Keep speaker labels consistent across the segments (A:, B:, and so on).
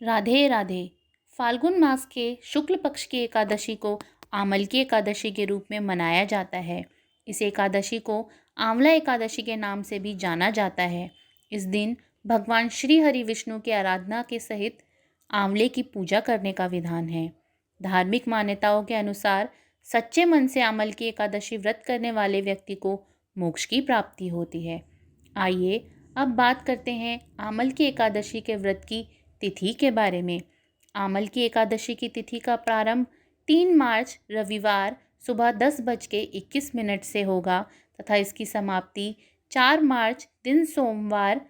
A: राधे राधे। फाल्गुन मास के शुक्ल पक्ष की एकादशी को आमल की एकादशी के रूप में मनाया जाता है। इस एकादशी को आंवला एकादशी के नाम से भी जाना जाता है। इस दिन भगवान श्री हरि विष्णु की आराधना के सहित आंवले की पूजा करने का विधान है। धार्मिक मान्यताओं के अनुसार सच्चे मन से आमल की एकादशी व्रत करने वाले व्यक्ति को मोक्ष की प्राप्ति होती है। आइए अब बात करते हैं आमल की एकादशी के व्रत की तिथि के बारे में। आमल की एकादशी की तिथि का प्रारंभ 3 मार्च रविवार सुबह 10:21 से होगा तथा इसकी समाप्ति 4 मार्च दिन सोमवार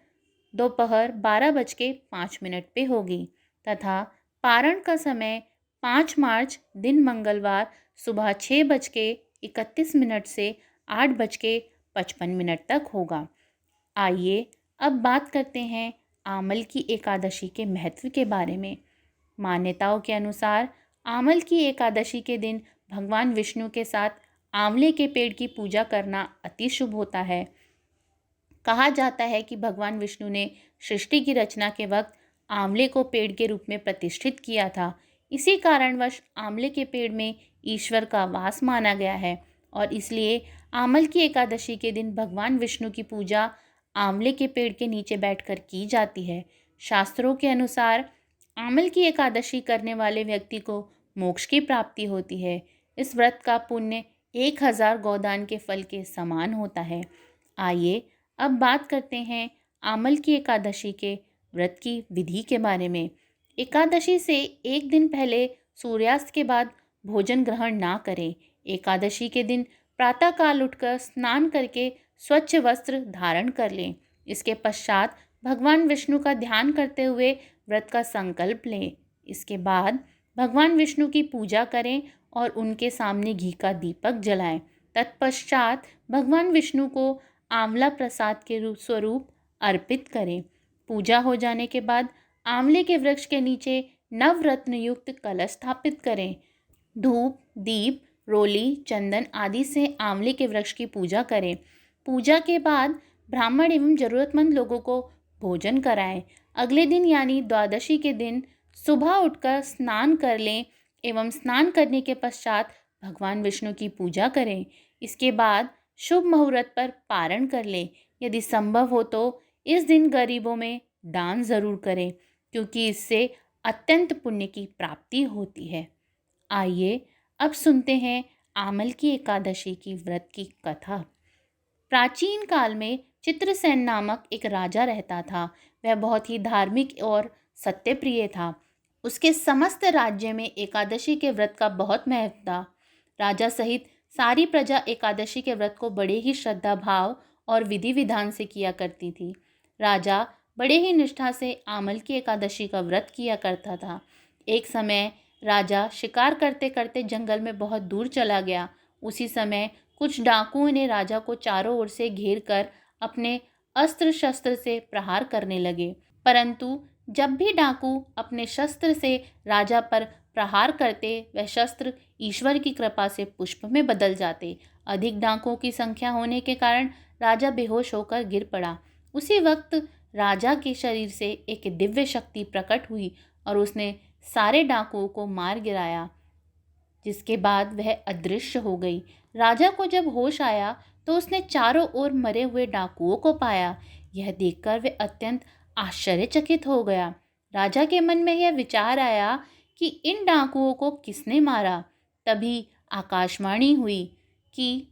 A: दोपहर 12:05 पे होगी तथा पारण का समय 5 मार्च दिन मंगलवार सुबह 6:31 से 8:55 तक होगा। आइए अब बात करते हैं आमल की एकादशी के महत्व के बारे में। मान्यताओं के अनुसार आमल की एकादशी के दिन भगवान विष्णु के साथ आंवले के पेड़ की पूजा करना अति शुभ होता है। कहा जाता है कि भगवान विष्णु ने सृष्टि की रचना के वक्त आंवले को पेड़ के रूप में प्रतिष्ठित किया था। इसी कारणवश आंवले के पेड़ में ईश्वर का वास माना गया है और इसलिए आमल की एकादशी के दिन भगवान विष्णु की पूजा आंवले के पेड़ के नीचे बैठकर की जाती है। शास्त्रों के अनुसार आमल की एकादशी करने वाले व्यक्ति को मोक्ष की प्राप्ति होती है। इस व्रत का पुण्य 1000 गोदान के फल के समान होता है। आइए अब बात करते हैं आमल की एकादशी के व्रत की विधि के बारे में। एकादशी से एक दिन पहले सूर्यास्त के बाद भोजन ग्रहण ना करें। एकादशी के दिन प्रातःकाल उठकर स्नान करके स्वच्छ वस्त्र धारण कर लें। इसके पश्चात भगवान विष्णु का ध्यान करते हुए व्रत का संकल्प लें। इसके बाद भगवान विष्णु की पूजा करें और उनके सामने घी का दीपक जलाएं। तत्पश्चात भगवान विष्णु को आंवला प्रसाद के स्वरूप अर्पित करें। पूजा हो जाने के बाद आंवले के वृक्ष के नीचे नवरत्न युक्त कलश स्थापित करें। धूप, दीप, रोली, चंदन आदि से आंवले के वृक्ष की पूजा करें। पूजा के बाद ब्राह्मण एवं जरूरतमंद लोगों को भोजन कराएं। अगले दिन यानी द्वादशी के दिन सुबह उठकर स्नान कर लें एवं स्नान करने के पश्चात भगवान विष्णु की पूजा करें। इसके बाद शुभ मुहूर्त पर पारण कर लें। यदि संभव हो तो इस दिन गरीबों में दान ज़रूर करें क्योंकि इससे अत्यंत पुण्य की प्राप्ति होती है। आइए अब सुनते हैं आमल की एकादशी की व्रत की कथा। प्राचीन काल में चित्रसेन नामक एक राजा रहता था। वह बहुत ही धार्मिक और सत्यप्रिय था। उसके समस्त राज्य में एकादशी के व्रत का बहुत महत्व था। राजा सहित सारी प्रजा एकादशी के व्रत को बड़े ही श्रद्धा भाव और विधि विधान से किया करती थी। राजा बड़े ही निष्ठा से आमल की एकादशी का व्रत किया करता था। एक समय राजा शिकार करते करते जंगल में बहुत दूर चला गया। उसी समय कुछ डाकुओं ने राजा को चारों ओर से घेर कर अपने अस्त्र शस्त्र से प्रहार करने लगे। परंतु जब भी डाकू अपने शस्त्र से राजा पर प्रहार करते वह शस्त्र ईश्वर की कृपा से पुष्प में बदल जाते। अधिक डाकुओं की संख्या होने के कारण राजा बेहोश होकर गिर पड़ा। उसी वक्त राजा के शरीर से एक दिव्य शक्ति प्रकट हुई और उसने सारे डाकुओं को मार गिराया, जिसके बाद वह अदृश्य हो गई। राजा को जब होश आया तो उसने चारों ओर मरे हुए डाकुओं को पाया। यह देखकर वह अत्यंत आश्चर्यचकित हो गया। राजा के मन में यह विचार आया कि इन डाकुओं को किसने मारा। तभी आकाशवाणी हुई कि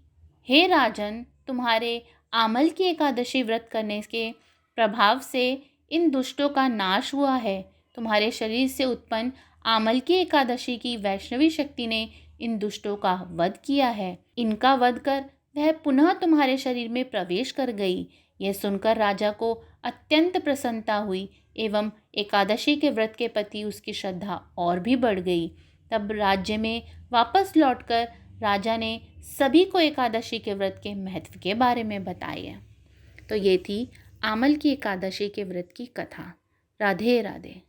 A: हे राजन, तुम्हारे आमल की एकादशी व्रत करने के प्रभाव से इन दुष्टों का नाश हुआ है। तुम्हारे शरीर से उत्पन्न आमल की एकादशी की वैष्णवी शक्ति ने इन दुष्टों का वध किया है। इनका वध कर वह पुनः तुम्हारे शरीर में प्रवेश कर गई। यह सुनकर राजा को अत्यंत प्रसन्नता हुई एवं एकादशी के व्रत के प्रति उसकी श्रद्धा और भी बढ़ गई। तब राज्य में वापस लौटकर राजा ने सभी को एकादशी के व्रत के महत्व के बारे में बताया। तो ये थी आमल की एकादशी के व्रत की कथा। राधे राधे।